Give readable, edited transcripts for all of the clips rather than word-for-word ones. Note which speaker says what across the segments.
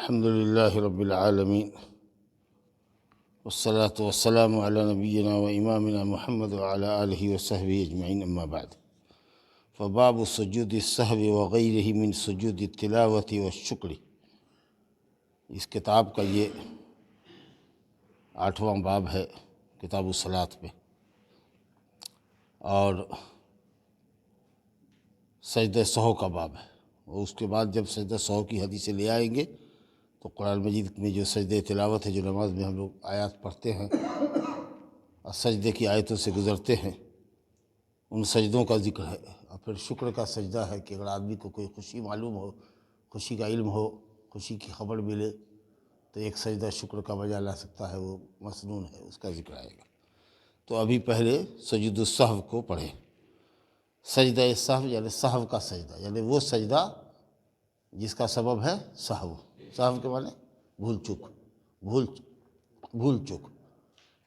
Speaker 1: الحمد للہ رب العالمین والصلاة والسلام علی نبینا و امامنا محمد وعلی آلہ وصحبہ اجمعین اما بعد فباب سجود السہو وغیرہ من سجود التلاوۃ والشکر، اس کتاب کا یہ 8واں باب ہے کتاب الصلاۃ میں، اور سجدہ سہو کا باب ہے۔ اور اس کے بعد جب سجدہ سہو کی حدیثیں لے آئیں گے تو قرآن مجید میں جو سجدہ تلاوت ہے، جو نماز میں ہم لوگ آیات پڑھتے ہیں اور سجدے کی آیتوں سے گزرتے ہیں، ان سجدوں کا ذکر ہے۔ اور پھر شکر کا سجدہ ہے کہ اگر آدمی کو کوئی خوشی معلوم ہو، خوشی کا علم ہو، خوشی کی خبر ملے تو ایک سجدہ شکر کا بجا لا سکتا ہے، وہ مسنون ہے، اس کا ذکر آئے گا۔ تو ابھی پہلے سجود السہو کو پڑھیں۔ سجدہ سہو یعنی سہو کا سجدہ، یعنی وہ سجدہ جس کا سبب ہے سہو۔ سہو کے معنی بھول چک۔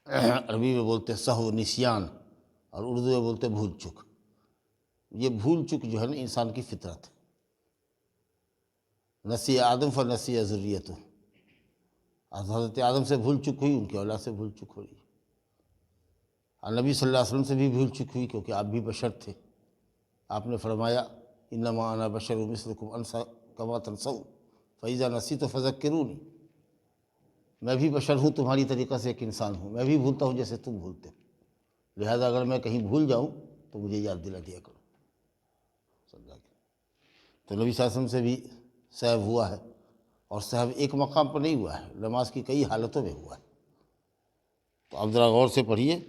Speaker 1: عربی میں بولتے سہو نسیان، اور اردو میں بولتے بھول چک۔ یہ بھول چک جو ہے نا انسان کی فطرت ہے۔ نسی آدم فنسی ذریتہ، حضرت آدم سے بھول چک ہوئی، ان کی اولاد سے بھول چک ہوئی، اور نبی صلی اللہ علیہ وسلم سے بھی بھول چک ہوئی، کیونکہ آپ بھی بشر تھے۔ آپ نے فرمایا انما انا بشر مثلکم انسیٰ کما تنسون فاذا نسیت فذکرونی، میں بھی بشر ہوں، تمہاری طریقہ سے ایک انسان ہوں، میں بھی بھولتا ہوں جیسے تم بھولتے ہو، لہذا اگر میں کہیں بھول جاؤں تو مجھے یاد دلا دیا کرو۔ تو نبی صلی اللہ علیہ وسلم سے بھی سہو ہوا ہے، اور سہو ایک مقام پر نہیں ہوا ہے، نماز کی کئی حالتوں میں ہوا ہے۔ تو اب ذرا غور سے پڑھیے،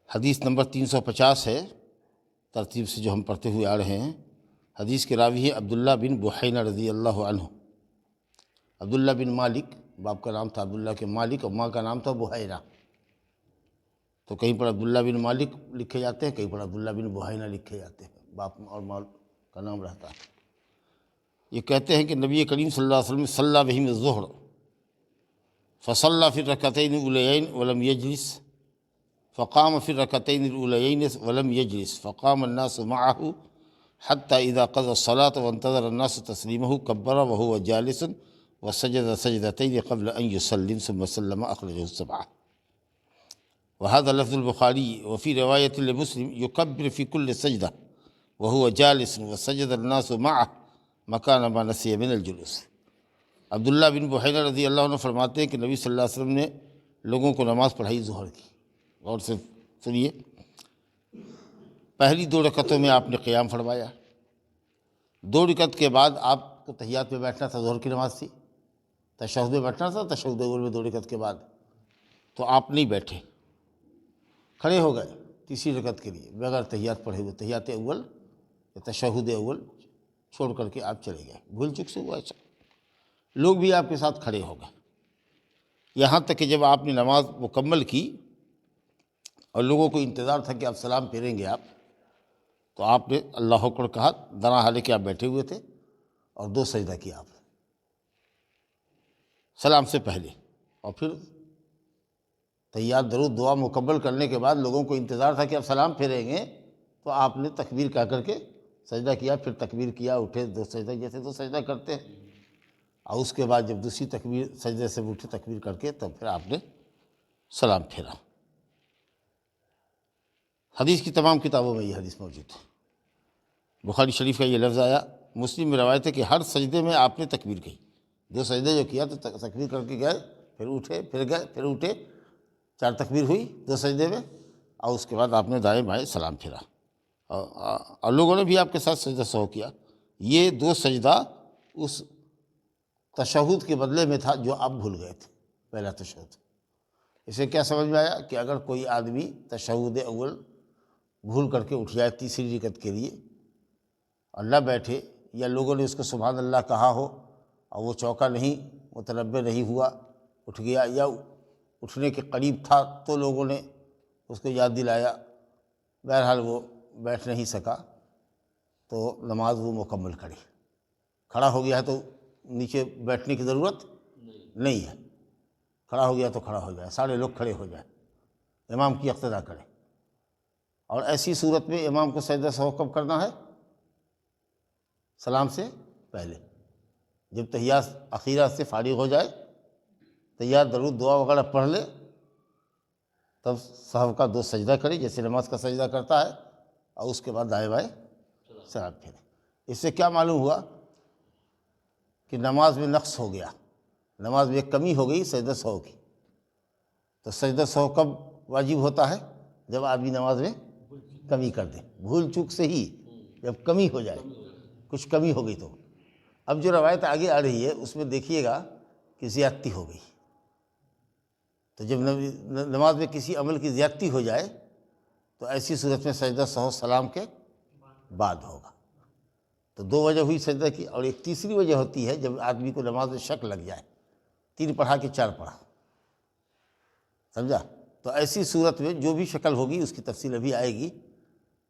Speaker 1: حدیث نمبر 350 ہے ترتیب سے جو ہم پڑھتے ہوئے آ رہے ہیں۔ حدیث کے راوی ہے عبداللہ بن بحینہ رضی اللہ عنہ۔ عبداللہ بن مالک، باپ کا نام تھا عبداللہ کے مالک، اور ماں کا نام تھا بحینہ۔ تو کہیں پر عبداللہ بن مالک لکھے جاتے ہیں، کہیں پر عبداللہ بن بحینہ لکھے جاتے ہیں، باپ اور ماں کا نام رہتا ہے۔ یہ کہتے ہیں کہ نبی کریم صلی اللہ علیہ وسلم صلی بہم الظہر فصلی فی الرکعتین الاولیین ولم یجلس فقام فی الرکعتین الاولیین ولم یجلس فقام الناس معه حتی اذا قضى الصلاة وانتظر الناس تسلیمہ کبر وهو جالس وسجد سجدتین قبل ان یسلم ثم سلم، اخرجہ السبعہ۔ وهذا لفظ البخاری وفي روایت لمسلم يكبر في كل سجدہ وهو جالس وسجد الناس معه مکان ما نسی من الجلوس۔ عبداللہ بن بحینہ رضی اللہ عنہ فرماتے ہیں کہ نبی صلی اللہ علیہ وسلم نے لوگوں کو نماز پڑھائی ظہر کی۔ غور سے سنیے، پہلی 2 رکعتوں میں آپ نے قیام فرمایا، 2 رکعت کے بعد آپ کو تحیات میں بیٹھنا تھا، ظہر کی نماز تھی، تشہد میں بیٹھنا تھا، تشہد اول میں 2 رکعت کے بعد، تو آپ نہیں بیٹھے، کھڑے ہو گئے تیسری رکعت کے لیے بغیر تحیات پڑھے ہوئے، تحیات اول یا تشہد اول چھوڑ کر کے آپ چلے گئے، بھول چک سے ہوا ایسا۔ لوگ بھی آپ کے ساتھ کھڑے ہو گئے، یہاں تک کہ جب آپ نے نماز مکمل کی اور لوگوں کو انتظار تھا کہ آپ سلام پھیریں گے تو آپ نے اللہ اکبر کہا، درا حالے کہ آپ بیٹھے ہوئے تھے، اور 2 سجدہ کیا آپ نے سلام سے پہلے، اور پھر تحیات درود دعا مکمل کرنے کے بعد لوگوں کو انتظار تھا کہ آپ سلام پھیریں گے، تو آپ نے تکبیر کہہ کر کے سجدہ کیا، پھر تکبیر کیا، اٹھے 2 سجدہ، جیسے 2 سجدہ کرتے ہیں، اور اس کے بعد جب دوسری تکبیر سجدے سے اٹھے تکبیر کر کے، تب پھر آپ نے سلام پھیرا۔ حدیث کی تمام کتابوں میں یہ حدیث موجود ہے۔ بخاری شریف کا یہ لفظ آیا، مسلم میں روایت ہے کہ ہر سجدے میں آپ نے تکبیر کہی، 2 سجدے جو کیا تو تکبیر کر کے گئے، پھر اٹھے، پھر گئے، پھر اٹھے، 4 تکبیر ہوئی 2 سجدے میں، اور اس کے بعد آپ نے دائیں بائیں سلام پھیرا، اور لوگوں نے بھی آپ کے ساتھ سجدہ سہو کیا۔ یہ 2 سجدہ اس تشہد کے بدلے میں تھا جو آپ بھول گئے تھے، پہلا تشہد۔ اسے کیا سمجھ میں آیا کہ اگر کوئی آدمی تشہد اول بھول کر کے اٹھ جائے تیسری رکعت کے لیے اور نہ بیٹھے، یا لوگوں نے اس کو سبحان اللہ کہا ہو اور وہ چوکا نہیں، متنبہ نہیں ہوا، اٹھ گیا، یا اٹھنے کے قریب تھا تو لوگوں نے اس کو یاد دلایا، بہرحال وہ بیٹھ نہیں سکا، تو نماز وہ مکمل کرے۔ کھڑا ہو گیا ہے تو نیچے بیٹھنے کی ضرورت نہیں ہے، کھڑا ہو گیا تو کھڑا ہو جائے، سارے لوگ کھڑے ہو جائیں، امام کی اقتداء کریں۔ اور ایسی صورت میں امام کو سجدہ سہو کب کرنا ہے؟ سلام سے پہلے، جب تحیات اخیرہ سے فارغ ہو جائے، تحیات درود دعا وغیرہ پڑھ لے، تب سہو کا 2 سجدہ کرے جیسے نماز کا سجدہ کرتا ہے، اور اس کے بعد دائیں بائیں سلام پھیرے۔ اس سے کیا معلوم ہوا کہ نماز میں نقص ہو گیا، نماز میں ایک کمی ہو گئی سجدہ سہو کی۔ تو سجدہ سہو کب واجب ہوتا ہے؟ جب آدمی نماز میں کمی کر دے، بھول چوک سے ہی جب کمی ہو جائے، کچھ کمی ہو گئی تو۔ اب جو روایت آگے آ رہی ہے اس میں دیکھیے گا کہ زیادتی ہو گئی۔ تو جب نماز میں کسی عمل کی زیادتی ہو جائے تو ایسی صورت میں سجدہ سہو سلام کے بعد ہوگا۔ تو 2 وجہ ہوئی سجدہ کی، اور ایک تیسری وجہ ہوتی ہے جب آدمی کو نماز میں شک لگ جائے، 3 پڑھا کہ 4 پڑھا، سمجھا؟ تو ایسی صورت میں جو بھی شکل ہوگی اس کی تفصیل ابھی آئے گی،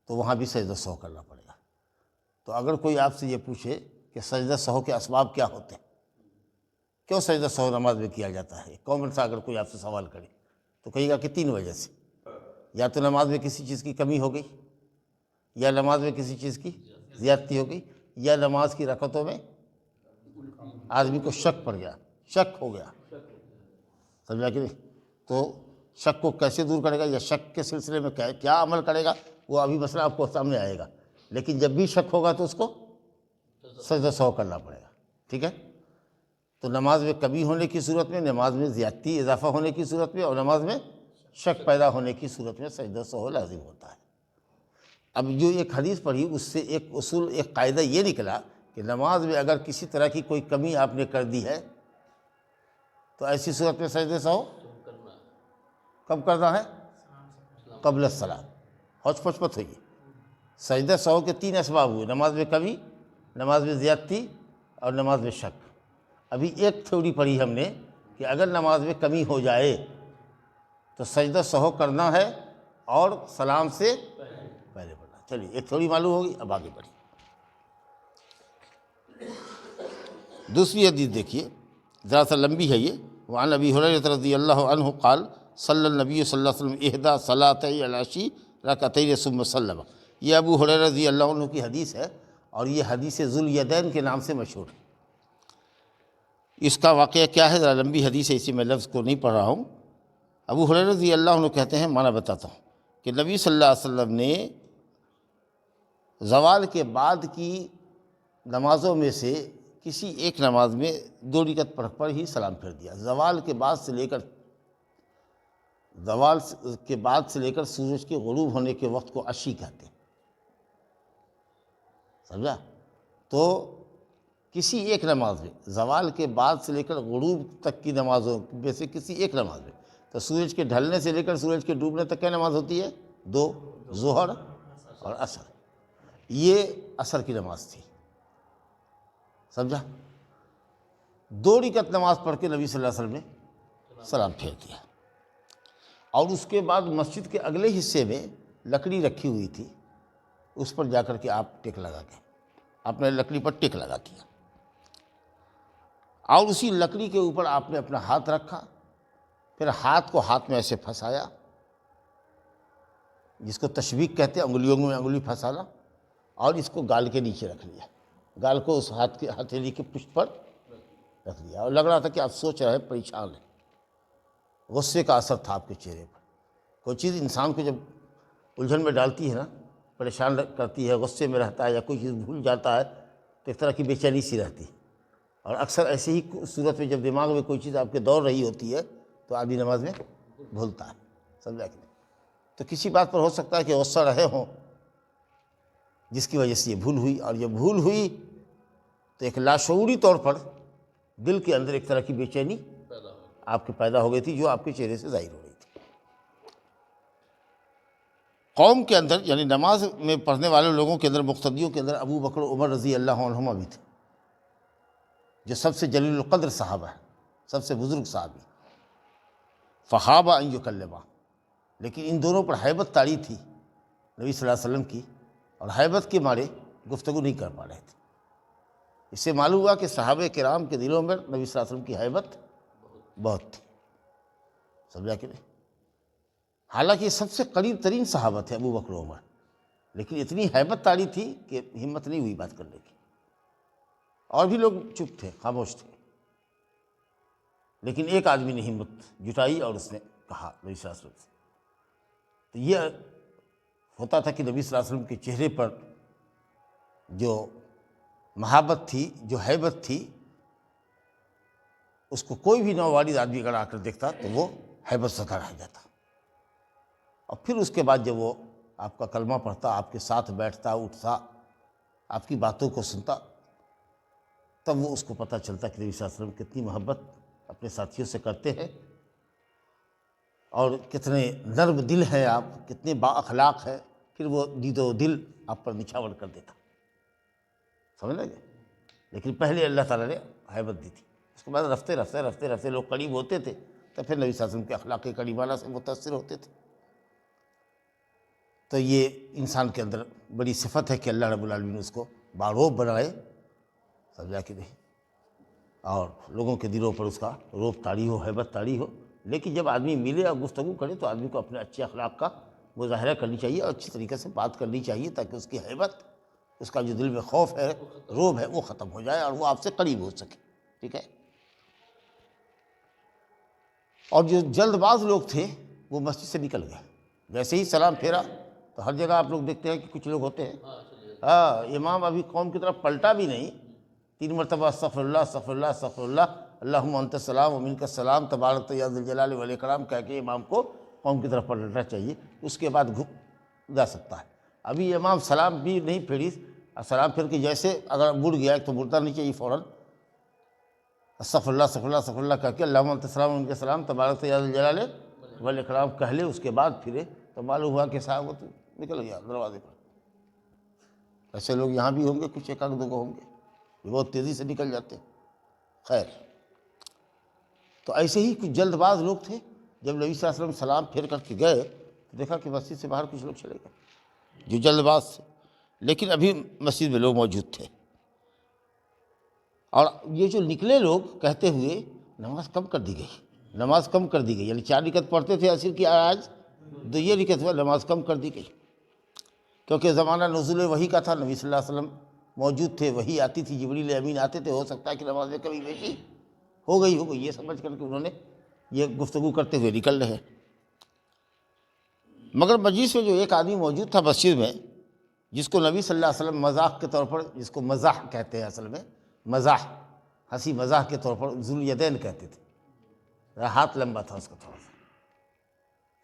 Speaker 1: تو وہاں بھی سجدہ سہو کرنا پڑے گا۔ تو اگر کوئی آپ سے یہ پوچھے کہ سجدہ سہو کے اسباب کیا ہوتے ہیں، کیوں سجدہ سہو نماز میں کیا جاتا ہے، کامن سا اگر کوئی آپ سے سوال کرے تو کہے گا کہ 3 وجہ سے، یا تو نماز میں کسی چیز کی کمی ہو گئی، یا نماز میں کسی چیز کی زیادتی ہو گئی، یا نماز کی رکعتوں میں آدمی کو شک پڑ گیا، شک ہو گیا، سمجھا کہ نہیں؟ تو شک کو کیسے دور کرے گا، یا شک کے سلسلے میں کیا عمل کرے گا، وہ ابھی مسئلہ آپ کو سامنے آئے گا۔ لیکن جب بھی شک ہوگا تو اس کو سجدہ سہو کرنا پڑے گا، ٹھیک ہے؟ تو نماز میں کمی ہونے کی صورت میں، نماز میں زیادتی اضافہ ہونے کی صورت میں، اور نماز میں شک پیدا ہونے کی صورت میں سجدہ سہو لازم ہوتا ہے۔ اب جو ایک حدیث پڑھی اس سے ایک اصول، ایک قاعدہ یہ نکلا کہ نماز میں اگر کسی طرح کی کوئی کمی آپ نے کر دی ہے تو ایسی صورت میں سجدہ سہو کب کرنا ہے؟ قبل السلام، ہوچ پوچ مت ہوئی۔ سجدہ سہو کے 3 اسباب ہوئے، نماز میں کمی، نماز میں زیادتی، اور نماز میں شک۔ ابھی ایک تھیوری پڑھی ہم نے کہ اگر نماز میں کمی ہو جائے تو سجدہ سہو کرنا ہے اور سلام سے پہلے پڑھنا۔ چلیے ایک تھوڑی معلوم ہوگی، اب آگے بڑھیں۔ دوسری حدیث دیکھیے، ذرا سا لمبی ہے یہ۔ وعن ابی ہریرہ رضی اللہ عنہ قال صلی النبی صلی اللہ علیہ وسلم احدی صلاتي العشی رکعتین ثم سلم۔ یہ ابو ہریرہ رضی اللہ عنہ کی حدیث ہے، اور یہ حدیث ذوالیدین کے نام سے مشہور ہے۔ اس کا واقعہ کیا ہے؟ ذرا لمبی حدیث ہے، اسی میں لفظ کو نہیں پڑھ رہا ہوں۔ ابو ہریرہ رضی اللہ عنہ کہتے ہیں، معنی بتاتا ہوں، کہ نبی صلی اللہ علیہ وسلم نے زوال کے بعد کی نمازوں میں سے کسی ایک نماز میں 2 رکعت پڑھ کر ہی سلام پھیر دیا۔ زوال کے بعد سے لے کر سورج کے غروب ہونے کے وقت کو عشی کہتے ہیں، سمجھا؟ تو کسی ایک نماز میں، زوال کے بعد سے لے کر غروب تک کی نمازوں میں سے کسی ایک نماز میں، تو سورج کے ڈھلنے سے لے کر سورج کے ڈوبنے تک کیا نماز ہوتی ہے؟ 2، ظہر اور عصر۔ یہ عصر کی نماز تھی، سمجھا؟ 2 رکعت نماز پڑھ کے نبی صلی اللہ علیہ وسلم نے سلام پھیر دیا، اور اس کے بعد مسجد کے اگلے حصے میں لکڑی رکھی ہوئی تھی، اس پر جا کر کے آپ ٹیک لگا کے، آپ نے لکڑی پر ٹیک لگا دیا، اور اسی لکڑی کے اوپر آپ نے اپنا ہاتھ رکھا، پھر ہاتھ کو ہاتھ میں ایسے پھنسایا، جس کو تشبیک کہتے ہیں، انگلیوں میں انگلی پھنسانا، اور اس کو گال کے نیچے رکھ لیا، گال کو اس ہاتھ کے ہتھیلی کے پشت پر رکھ لیا، اور لگ رہا تھا کہ آپ سوچ رہے ہیں، پریشان ہیں، غصے کا اثر تھا آپ کے چہرے پر۔ کوئی چیز انسان کو جب الجھن میں ڈالتی ہے نا، پریشان کرتی ہے، غصے میں رہتا ہے، یا کوئی چیز بھول جاتا ہے، تو ایک طرح کی بے چینی سی رہتی ہے، اور اکثر ایسے ہی صورت میں جب دماغ میں کوئی چیز آپ کے دوڑ رہی ہوتی ہے تو آدمی نماز میں بھولتا ہے، سمجھا کہ نہیں؟ تو کسی بات پر ہو سکتا ہے کہ غصہ رہے ہوں، جس کی وجہ سے یہ بھول ہوئی، اور یہ بھول ہوئی تو ایک لاشعوری طور پر دل کے اندر ایک طرح کی بے چینی آپ کے پیدا ہو گئی تھی، جو آپ کے چہرے سے ظاہر ہو رہی تھی۔ قوم کے اندر، یعنی نماز میں پڑھنے والے لوگوں کے اندر، مقتدیوں کے اندر ابو بکر عمر رضی اللہ عنہما بھی تھے، جو سب سے جلیل القدر صحابہ ہیں، سب سے بزرگ صحابی۔ فخاب ان یکلما، لیکن ان دونوں پر ہیبت طاری تھی نبی صلی اللہ علیہ وسلم کی، اور ہیبت کے مارے گفتگو نہیں کر پا رہے تھے۔ اس سے معلوم ہوا کہ صحابہ کرام کے دلوں میں نبی صلی اللہ علیہ وسلم کی ہیبت بہت تھی، سمجھا کہ نہیں؟ حالانکہ یہ سب سے قریب ترین صحابہ تھے ابو بکر و عمر، لیکن اتنی ہیبت طاری تھی کہ ہمت نہیں ہوئی بات کرنے کی، اور بھی لوگ چپ تھے، خاموش تھے، لیکن ایک آدمی نے ہمت جٹائی اور اس نے کہا نبی صلی اللہ علیہ وسلم سے۔ تو یہ ہوتا تھا کہ نبی صلی اللہ علیہ وسلم کے چہرے پر جو محبت تھی، جو ہیبت تھی، اس کو کوئی بھی نووالد آدمی اگر آ کر دیکھتا تو وہ ہیبت زدہ رہ جاتا۔ اور پھر اس کے بعد جب وہ آپ کا کلمہ پڑھتا، آپ کے ساتھ بیٹھتا، اٹھتا، آپ کی باتوں کو سنتا، تب وہ اس کو پتہ چلتا کہ نبی صلی اللہ علیہ وسلم کتنی محبت اپنے ساتھیوں سے کرتے ہیں، اور کتنے نرم دل ہیں آپ، کتنے با اخلاق ہیں۔ پھر وہ دید و دل آپ پر نچھاور کر دیتا، سمجھ لیں گے؟ لیکن پہلے اللہ تعالیٰ نے ہیبت دی تھی، اس کے بعد رفتے رفتے رفتے رفتے لوگ قریب ہوتے تھے، تو پھر نبی صلی اللہ علیہ وسلم کے اخلاق کریمانہ سے متاثر ہوتے تھے۔ تو یہ انسان کے اندر بڑی صفت ہے کہ اللہ رب العالمین نے اس کو باروب بنائے، سمجھا کہ نہیں، اور لوگوں کے دلوں پر اس کا روب طاری ہو، ہیبت طاری ہو۔ لیکن جب آدمی ملے اور گفتگو کرے تو آدمی کو اپنے اچھے اخلاق کا مظاہرہ کرنی چاہیے اور اچھی طریقے سے بات کرنی چاہیے، تاکہ اس کی ہیبت، اس کا جو دل میں خوف ہے، روب ہے، وہ ختم ہو جائے اور وہ آپ سے قریب ہو سکے، ٹھیک ہے؟ اور جو جلد باز لوگ تھے وہ مسجد سے نکل گئے، جیسے ہی سلام پھیرا تو ہر جگہ آپ لوگ دیکھتے ہیں کہ کچھ لوگ ہوتے ہیں، امام ابھی قوم کی طرف پلٹا بھی نہیں، 3 مرتبہ استغفر اللہ استغفر اللہ استغفر اللہ، اللہم انت السلام و منک السلام تبارک یا ذی الجلال والاکرام کہہ کے امام کو قوم کی طرف پلٹنا چاہیے، اس کے بعد جا سکتا ہے۔ ابھی امام سلام بھی نہیں پھیری، سلام پھر کے جیسے اگر مڑ گیا تو مڑنا نہیں چاہیے، فوراً استغفر اللہ استغفر اللہ استغفر اللہ کہہ کے اللہم انت السلام و منک السلام تبارک یا ذی الجلال والاکرام کہہ لے، اس کے بعد پھرے تو معلوم ہوا کہ صاحب وہ تو نکل گیا دروازے پر۔ ایسے لوگ یہاں بھی ہوں گے، کچھ ایک آدھ دو ہوں گے، یہ بہت تیزی سے نکل جاتے ہیں۔ خیر، تو ایسے ہی کچھ جلد باز لوگ تھے، جب نبی صلی اللہ علیہ وسلم سلام پھیر کر کے گئے تو دیکھا کہ مسجد سے باہر کچھ لوگ چلے گئے جو جلد باز تھے، لیکن ابھی مسجد میں لوگ موجود تھے۔ اور یہ جو نکلے لوگ کہتے ہوئے نماز کم کر دی گئی، نماز کم کر دی گئی، یعنی 4 رکعت پڑھتے تھے عصر کی، آج 2 رکعت میں نماز کم کر دی گئی، کیونکہ زمانہ نزول وحی کا تھا، نبی صلی اللہ علیہ وسلم موجود تھے، وحی آتی تھی، جبریل امین آتے تھے، ہو سکتا ہے کہ نماز میں کمی بیشی ہو گئی، یہ سمجھ کر کے انہوں نے یہ گفتگو کرتے ہوئے نکل رہے۔ مگر مجلس میں جو ایک آدمی موجود تھا مسجد میں، جس کو نبی صلی اللہ علیہ وسلم مزاح کے طور پر، جس کو مزاح کہتے ہیں اصل میں، مزاح، ہنسی مزاح کے طور پر ذو الیدین کہتے تھے، ہاتھ لمبا تھا اس کا تھوڑا سا،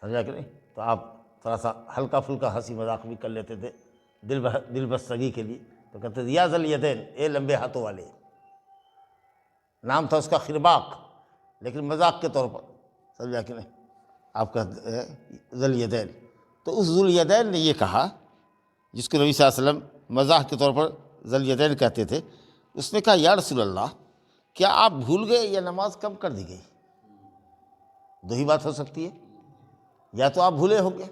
Speaker 1: سمجھا کہ نہیں؟ تو آپ تھوڑا سا ہلکا پھلکا ہنسی مذاق بھی کر لیتے تھے دل بستگی کے لیے، تو کہتے تھے یا ذل یدین، اے لمبے ہاتھوں والے، نام تھا اس کا خرباق، لیکن مذاق کے طور پر، سمجھا کہ نہیں، آپ کا ذل یدین۔ تو اس ذل یدین نے یہ کہا، جس کو نبی صلی اللہ علیہ وسلم مزاح کے طور پر ذل یدین کہتے تھے، اس نے کہا یا رسول اللہ، کیا آپ بھول گئے یا نماز کم کر دی گئی؟ 2 ہی بات ہو سکتی ہے، یا تو آپ بھولے ہوں گے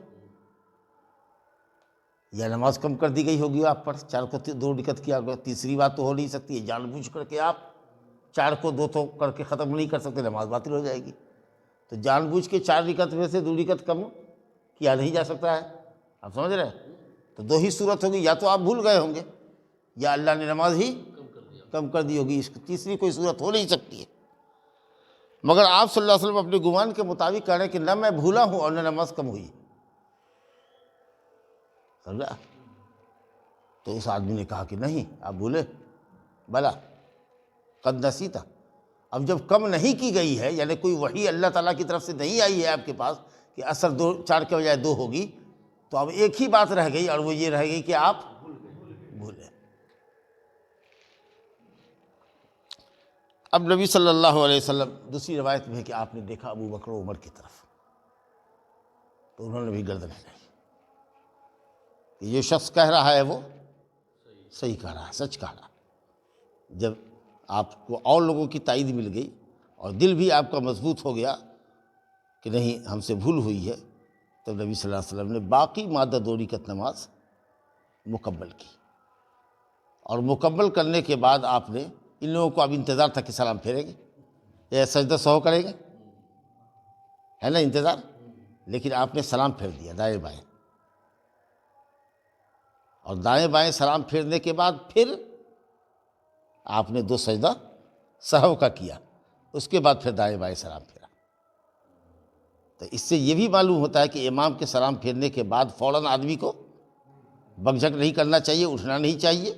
Speaker 1: یا نماز کم کر دی گئی ہوگی آپ پر، 4 کو 2 رکعت کیا ہوگا، تیسری بات تو ہو نہیں سکتی ہے، جان بوجھ کر کے آپ 4 کو 2 تو کر کے ختم نہیں کر سکتے، نماز باطل ہو جائے گی۔ تو جان بوجھ کے 4 رکعت میں سے 2 رکعت کم کیا نہیں جا سکتا ہے، آپ سمجھ رہے ہیں؟ تو 2 ہی صورت ہوگی، یا تو آپ بھول گئے ہوں گے یا اللہ نے نماز ہی کم کر دی ہوگی، اس کی تیسری کوئی صورت ہو نہیں سکتی ہے۔ مگر آپ صلی اللہ علیہ وسلم اپنے گمان کے مطابق کہہ رہے ہیں کہ نہ میں بھولا ہوں اور نہ نماز کم ہوئی، سمجھا؟ تو اس آدمی نے کہا کہ نہیں، آپ بھولے، بلا قد نسیتا۔ اب جب کم نہیں کی گئی ہے، یعنی کوئی وحی اللہ تعالیٰ کی طرف سے نہیں آئی ہے آپ کے پاس کہ عصر 4 کے بجائے 2 ہوگی، تو اب ایک ہی بات رہ گئی، اور وہ یہ رہ گئی کہ آپ بھولے۔ اب نبی صلی اللہ علیہ وسلم، دوسری روایت میں ہے کہ آپ نے دیکھا ابو بکر و عمر کی طرف، تو انہوں نے بھی گردن ہلائی کہ یہ شخص کہہ رہا ہے وہ صحیح کہہ رہا ہے، سچ کہہ رہا ہے۔ جب آپ کو اور لوگوں کی تائید مل گئی اور دل بھی آپ کا مضبوط ہو گیا کہ نہیں ہم سے بھول ہوئی ہے، تو نبی صلی اللہ علیہ وسلم نے باقی مادہ 2 رکعت نماز مکمل کی، اور مکمل کرنے کے بعد آپ نے، ان لوگوں کو اب انتظار تھا کہ سلام پھیریں گے یا سجدہ سہو کریں گے، ہے نا انتظار، لیکن آپ نے سلام پھیر دیا دائیں بائیں، اور دائیں بائیں سلام پھیرنے کے بعد پھر آپ نے 2 سجدہ سہو کا کیا، اس کے بعد پھر دائیں بائیں سلام پھیرا۔ تو اس سے یہ بھی معلوم ہوتا ہے کہ امام کے سلام پھیرنے کے بعد فوراً آدمی کو بک جھک نہیں کرنا چاہیے، اٹھنا نہیں چاہیے،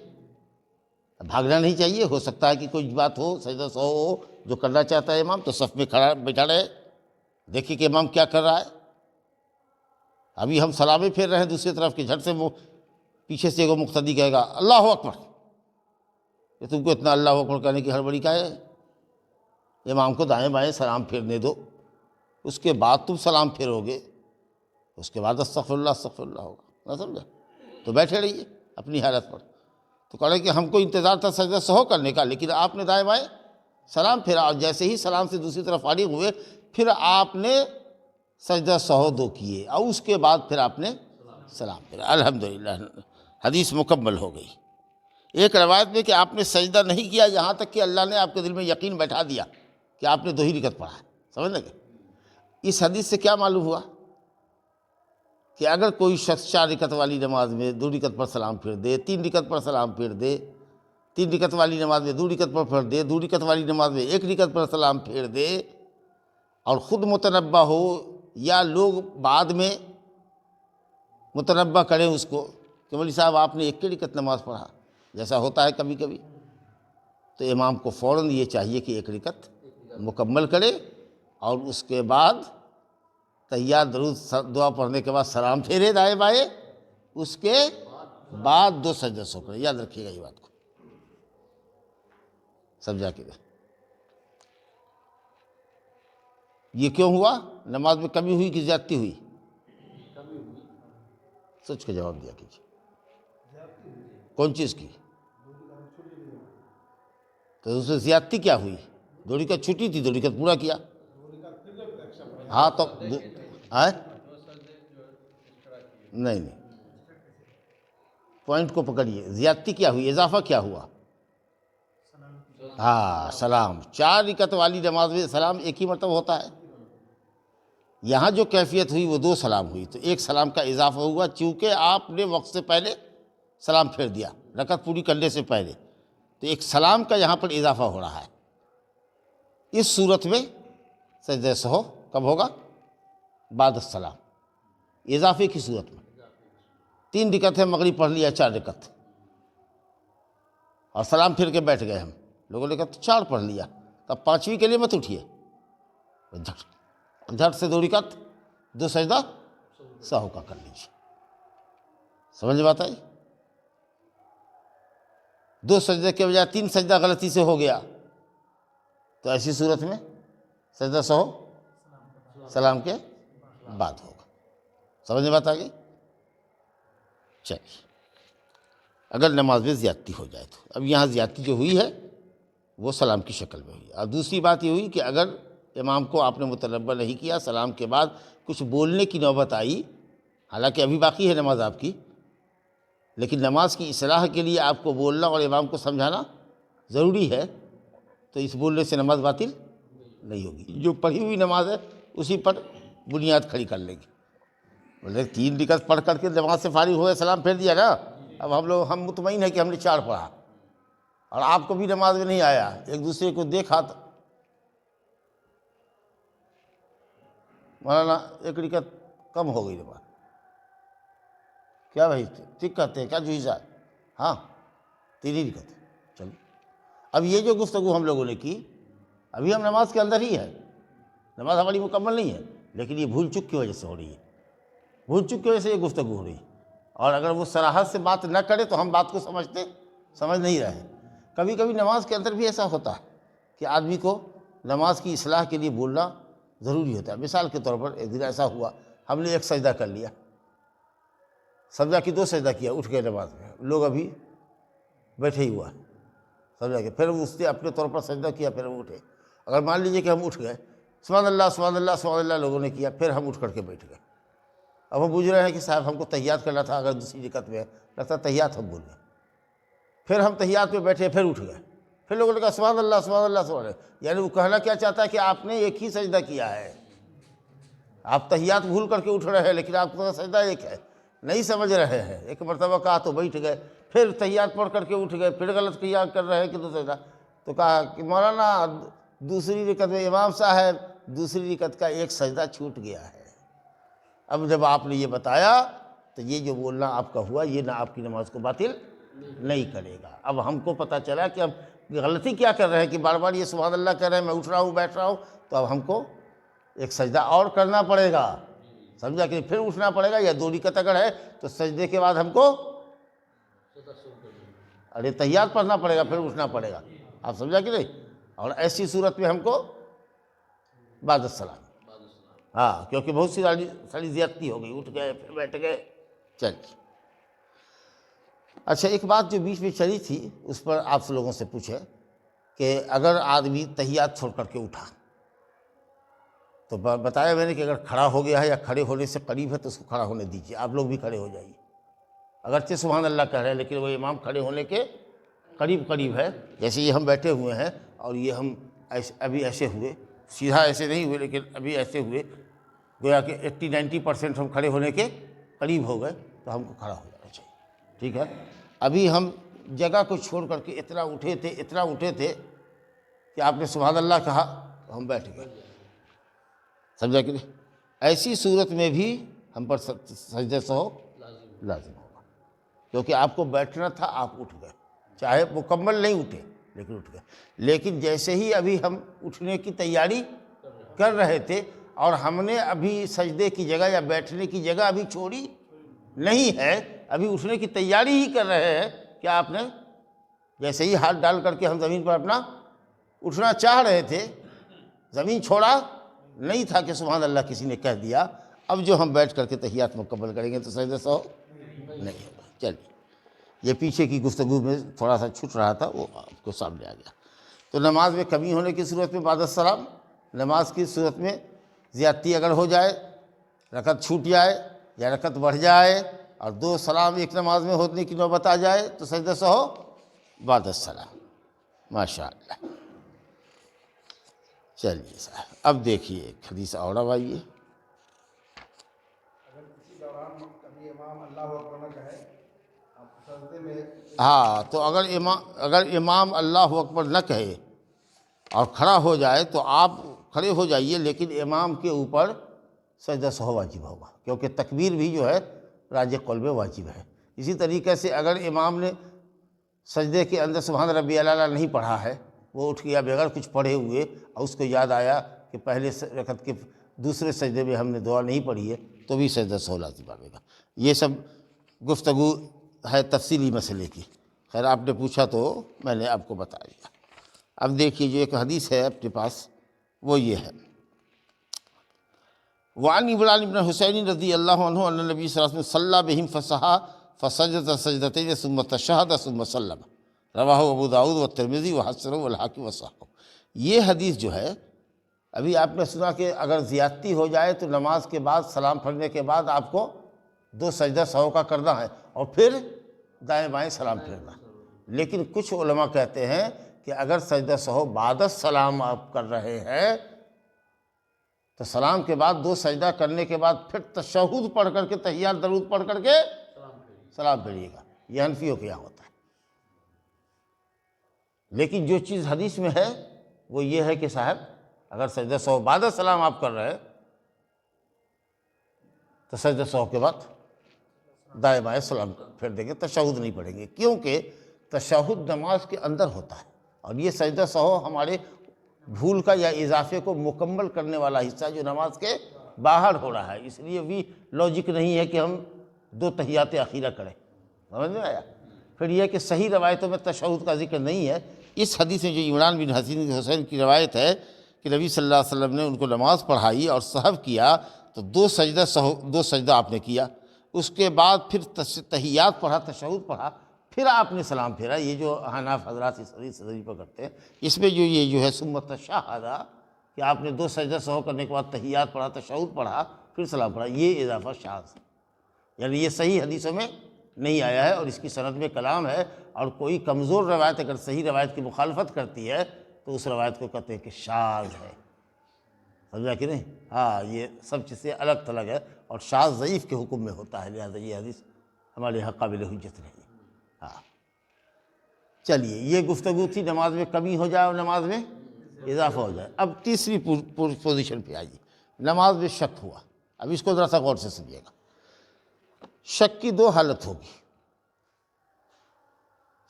Speaker 1: بھاگنا نہیں چاہیے۔ ہو سکتا ہے کہ کوئی بات ہو، سجدہ سہو ہو جو کرنا چاہتا ہے امام، تو صف میں کھڑا بیٹھا رہے، دیکھیے کہ امام کیا کر رہا ہے۔ ابھی ہم سلامیں پھیر رہے ہیں دوسری طرف کی، جھٹ سے وہ پیچھے سے وہ مقتدی کہے گا اللہ اکبر، کہ تم کو اتنا اللہ اکبر کہنے کی ہڑبڑی کا ہے؟ امام کو دائیں بائیں سلام پھیرنے دو، اس کے بعد تم سلام پھیرو گے، اس کے بعد استغفر اللہ ہوگا، نہ سمجھا؟ تو بیٹھے رہیے اپنی حالت پر۔ تو کہہ رہے کہ ہم کو انتظار تھا سجدہ سہو کرنے کا، لیکن آپ نے دائیں بائیں سلام پھیرا، اور جیسے ہی سلام سے دوسری طرف فارغ ہوئے پھر آپ نے سجدہ سہو 2 کیے، اور اس کے بعد پھر آپ نے سلام پھیرا۔ الحمدللہ حدیث مکمل ہو گئی۔ ایک روایت میں کہ آپ نے سجدہ نہیں کیا یہاں تک کہ اللہ نے آپ کے دل میں یقین بیٹھا دیا کہ آپ نے 2 ہی رکعت پڑھا ہے۔ سمجھ لگے؟ اس حدیث سے کیا معلوم ہوا کہ اگر کوئی شخص 4 رکعت والی نماز میں 2 رکعت پر سلام پھیر دے، 3 رکعت پر سلام پھیر دے، 3 رکعت والی نماز میں 2 رکعت پر پھیر دے، 2 رکعت والی نماز میں 1 رکعت پر سلام پھیر دے، اور خود متنبہ ہو یا لوگ بعد میں متنبہ کریں اس کو کہ مولوی صاحب آپ نے 1 رکعت نماز پڑھا، جیسا ہوتا ہے کبھی کبھی، تو امام کو فوراً یہ چاہیے کہ 1 رکعت مکمل کرے، اور اس کے بعد تحیات درود دعا پڑھنے کے بعد سلام پھیرے دائیں بائیں، اس کے بعد 2 سجدہ سہو کرے۔ یاد رکھیے گا یہ بات کو، سمجھا کہ یہ کیوں ہوا؟ نماز میں کمی ہوئی کہ زیادتی ہوئی؟ سچ کا جواب دیا کیجیے، کون چیز کی؟ تو اس سے زیادتی کیا ہوئی؟ 2 رکعت چھٹی تھی، 2 رکعت پورا کیا۔ ہاں تو نہیں، پوائنٹ کو پکڑیے، زیادتی کیا ہوئی، اضافہ کیا ہوا؟ ہاں سلام۔ 4 رکعت والی نماز میں سلام 1 ہی مرتبہ ہوتا ہے، یہاں جو کیفیت ہوئی وہ 2 سلام ہوئی، تو 1 سلام کا اضافہ ہوا، چونکہ آپ نے وقت سے پہلے سلام پھیر دیا رکعت پوری کرنے سے پہلے، تو 1 سلام کا یہاں پر اضافہ ہو رہا ہے۔ اس صورت میں سجدہ سہو کب ہوگا؟ بعد السلام، اضافے کی صورت میں۔ 3 رکعت ہے، مغرب پڑھ لیا 4 رکعت، اور سلام پھر کے بیٹھ گئے ہم لوگوں نے کہا تو 4 پڑھ لیا، تب 5ویں کے لیے مت اٹھیے، جھٹ سے 2 رکعت 2 سجدہ سہو کا کر لیجیے۔ سمجھ بات آئی؟ 2 سجدے کے بجائے 3 سجدہ غلطی سے ہو گیا، تو ایسی صورت میں سجدہ سہو سلام کے بعد ہوگا۔ سمجھ بات آ گئی؟ چلیے، اگر نماز میں زیادتی ہو جائے تو، اب یہاں زیادتی جو ہوئی ہے وہ سلام کی شکل میں ہوئی۔ اور دوسری بات یہ ہوئی کہ اگر امام کو آپ نے متنبہ نہیں کیا، سلام کے بعد کچھ بولنے کی نوبت آئی، حالانکہ ابھی باقی ہے نماز آپ کی، لیکن نماز کی اصلاح کے لیے آپ کو بولنا اور امام کو سمجھانا ضروری ہے، تو اس بولنے سے نماز باطل نہیں ہوگی، جو پڑھی ہوئی نماز ہے اسی پر بنیاد کھڑی کر لیں گے۔ بولے 3 رکعت پڑھ کر کے نماز سے فارغ ہوئے سلام پھیر دیا نا، اب ہم مطمئن ہیں کہ ہم نے 4 پڑھا، اور آپ کو بھی نماز میں نہیں آیا، ایک دوسرے کو دیکھا تو مولانا 1 رکعت کم ہو گئی نماز، کیا بھائی ٹھیک کہتے ہیں کیا جو صاحب؟ ہاں 3 ہی رکعت، چلو۔ اب یہ جو گفتگو ہم لوگوں نے کی، ابھی ہم نماز کے اندر ہی ہے، نماز ہماری مکمل نہیں ہے، لیکن یہ بھول چک کی وجہ سے ہو رہی ہے، بھول چک کی وجہ سے یہ گفتگو ہو رہی ہے، اور اگر وہ صراحت سے بات نہ کرے تو ہم بات کو سمجھ نہیں رہے۔ کبھی کبھی نماز کے اندر بھی ایسا ہوتا ہے کہ آدمی کو نماز کی اصلاح کے لیے بولنا ضروری ہوتا ہے۔ مثال کے طور پر ایک دن ایسا ہوا، ہم نے 1 سجدہ کر لیا، سمجھا کہ 2 سجدہ کیا، اٹھ گئے نماز میں، لوگ ابھی بیٹھے ہی ہوا، سمجھا کہ پھر اس نے اپنے طور پر سجدہ کیا، پھر ہم اٹھے۔ اگر مان لیجئے کہ ہم اٹھ گئے، سبحان اللہ سبحان اللہ سبحان اللہ لوگوں نے کیا، پھر ہم اٹھ کر کے بیٹھ گئے، اب ہم بوجھ رہے ہیں کہ صاحب ہم کو تحیات کرنا تھا، اگر دوسری رکعت میں لگتا تحیات ہم بول گئے، پھر ہم تحیات میں بیٹھے، پھر اٹھ گئے، پھر لوگوں نے کہا سبحان اللہ سبحان اللہ سبحان اللہ، یعنی وہ کہنا کیا چاہتا ہے کہ آپ نے 1 ہی سجدہ کیا ہے، آپ تحیات بھول کر کے اٹھ رہے ہیں، لیکن آپ کا سجدہ 1 ہے، نہیں سمجھ رہے ہیں۔ 1 مرتبہ کہا تو بیٹھ گئے، پھر تحیات پڑھ کر کے اٹھ گئے، پھر غلط کیا کر رہے ہیں کہ 2 سجدہ. تو کہا کہ مولانا دوسری رکعت میں امام صاحب دوسری رکعت کا ایک سجدہ چھوٹ گیا ہے. اب جب آپ نے یہ بتایا تو یہ جو بولنا آپ کا ہوا یہ نہ آپ کی نماز کو باطل نہیں کرے گا. اب ہم کو پتہ چلا کہ اب غلطی کیا کر رہے ہیں کہ بار بار یہ سبحان اللہ کہہ رہے ہیں، میں اٹھ رہا ہوں بیٹھ رہا ہوں، تو اب ہم کو ایک سجدہ اور کرنا پڑے گا، سمجھا کہ پھر اٹھنا پڑے گا. یا 2 رکعت اگر ہے تو سجدے کے بعد ہم کو تحیات پڑھنا پڑے گا، پھر اٹھنا پڑے گا. آپ سمجھا کہ نہیں؟ اور ایسی صورت میں ہم کو بعد السلام. ہاں، کیونکہ بہت سی ساری زیادتی ہو گئی، اٹھ گئے پھر بیٹھ گئے. چلیے. اچھا، ایک بات جو بیچ میں چلی تھی اس پر آپ سے لوگوں سے پوچھے کہ اگر آدمی تحیات چھوڑ کر کے اٹھا تو بتایا میں نے کہ اگر کھڑا ہو گیا ہے یا کھڑے ہونے سے قریب ہے تو اس کو کھڑا ہونے دیجیے. آپ لوگ بھی کھڑے ہو جائیے. اگرچہ سبحان اللہ کہہ رہے ہیں لیکن وہ امام کھڑے ہونے کے قریب ہے. جیسے یہ ہم بیٹھے ہوئے ہیں اور یہ ہم ابھی ایسے ہوئے، سیدھا ایسے نہیں ہوئے لیکن ابھی ایسے ہوئے، گویا کہ 80-90% ہم کھڑے ہونے کے قریب ہو گئے، تو ہم کو کھڑا ہو جانا چاہیے. ٹھیک ہے. ابھی ہم جگہ کو چھوڑ کر کے اتنا اٹھے تھے کہ آپ نے سبحان اللہ کہا تو ہم بیٹھ گئے. سمجھا کہ نہیں؟ ایسی صورت میں بھی ہم پر سجدہ سہو لازم ہوگا، کیونکہ آپ کو بیٹھنا تھا، آپ اٹھ گئے، چاہے مکمل نہیں اٹھے لیکن اٹھ گئے. لیکن جیسے ہی ابھی ہم اٹھنے کی تیاری کر رہے تھے اور ہم نے ابھی سجدے کی جگہ یا بیٹھنے کی جگہ ابھی چھوڑی نہیں ہے، ابھی اٹھنے کی تیاری ہی کر رہے ہیں کہ آپ نے جیسے ہی ہاتھ ڈال کر کے ہم زمین پر اپنا اٹھنا چاہ رہے تھے، زمین چھوڑا نہیں تھا کہ سبحان اللہ کسی نے کہہ دیا. اب جو ہم بیٹھ کر کے تحیات مکمل کریں گے تو سجدہ سہو نہیں ہوگا. چلیے، یہ پیچھے کی گفتگو میں تھوڑا سا چھٹ رہا تھا، وہ آپ کو سامنے آ گیا. تو نماز میں کمی ہونے کی صورت میں بعد السلام، نماز کی صورت میں زیادتی اگر ہو جائے، رکعت چھوٹ جائے یا رکعت بڑھ جائے اور 2 سلام ایک نماز میں ہونے کی نوبت آ جائے تو سجدہ سہو بعد السلام. ماشاء اللہ. چلیے صاحب، اب دیکھیے ایک حدیث اور اب آئیے.
Speaker 2: اگر کسی دوران کبھی امام اللہ اکبر نہ کہے، آپ سجدے میں
Speaker 1: ہاں، تو اگر امام اللہ اکبر نہ کہے اور کھڑا ہو جائے تو آپ کھڑے ہو جائیے، لیکن امام کے اوپر سجدہ سہو واجب ہوگا، کیونکہ تکبیر بھی جو ہے راجح قول میں واجب ہے. اسی طریقے سے اگر امام نے سجدے کے اندر سبحان ربی الاعلیٰ نہیں پڑھا ہے، وہ اٹھ گیا بغیر کچھ پڑھے ہوئے اور اس کو یاد آیا کہ پہلے رکعت کے دوسرے سجدے میں ہم نے دعا نہیں پڑھی ہے، تو بھی سجدہ سہو لازم آئے گا. یہ سب گفتگو ہے تفصیلی مسئلے کی. خیر، آپ نے پوچھا تو میں نے آپ کو بتا دیا. اب دیکھیے جو ایک حدیث ہے اپنے پاس وہ یہ ہے. وعن عمران بن حسین رضی اللہ عنہ ان نبی صلی اللہ علیہ وسلم صلی بہم فصحا فسجد سجدتین ثم تشہد ثم سلم، رواہ ابو داؤد والترمذی وحسنہ والحاکم وصححہ. یہ حدیث جو ہے ابھی آپ نے سنا کہ اگر زیادتی ہو جائے تو نماز کے بعد سلام پھرنے کے بعد آپ کو 2 سجدہ سہو کا کرنا ہے اور پھر دائیں بائیں سلام پھرنا. لیکن کچھ علماء کہتے ہیں کہ اگر سجدہ سہو بعد السلام آپ کر رہے ہیں تو سلام کے بعد 2 سجدہ کرنے کے بعد پھر تشہد پڑھ کر کے تحیات درود پڑھ کر کے سلام پھیریے گا. یہ حنفیوں کے یہاں ہوتا ہے. لیکن جو چیز حدیث میں ہے وہ یہ ہے کہ صاحب اگر سجدہ سہو بعد السلام آپ کر رہے ہیں تو سجدہ سہو کے بعد دائیں بائیں سلام پھیر دیں گے، تشہد نہیں پڑھیں گے، کیونکہ تشہد نماز کے اندر ہوتا ہے اور یہ سجدہ سہو ہمارے بھول کا یا اضافے کو مکمل کرنے والا حصہ جو نماز کے باہر ہو رہا ہے. اس لیے بھی لاجک نہیں ہے کہ ہم 2 تحیات اخیرہ کریں. سمجھ میں آیا؟ پھر یہ کہ صحیح روایتوں میں تشہد کا ذکر نہیں ہے. اس حدیث میں جو عمران بن حسین کی روایت ہے کہ نبی صلی اللہ علیہ وسلم نے ان کو نماز پڑھائی اور سہو کیا تو 2 سجدہ آپ نے کیا، اس کے بعد پھر تحیات پڑھا، تشہد پڑھا، پھر آپ نے سلام پھیرا. یہ جو حناف حضرات اس حدیث سے دلیل کرتے ہیں، اس میں جو یہ جو ہے ثم تشہد کہ آپ نے 2 سجدہ سہو کرنے کے بعد تحیات پڑھا، تشہد پڑھا، پھر سلام پڑھا، یہ اضافہ شاذ ہے. یعنی یہ صحیح حدیثوں میں نہیں آیا ہے اور اس کی سند میں کلام ہے. اور کوئی کمزور روایت اگر صحیح روایت کی مخالفت کرتی ہے تو اس روایت کو کہتے ہیں کہ شاذ ہے. سمجھا کہ نہیں؟ ہاں، یہ سب چیز سے الگ تھلگ ہے اور شاذ ضعیف کے حکم میں ہوتا ہے، لہذا یہ حدیث ہمارے یہاں قابل حجت نہیں. ہاں چلیے، یہ گفتگو تھی نماز میں کمی ہو جائے اور نماز میں اضافہ ہو جائے۔ اب تیسری پوزیشن پہ آئیے، نماز میں شک ہوا۔ اب اس کو ذرا سا غور سے سمجھیے گا۔ شک کی دو حالت ہوگی،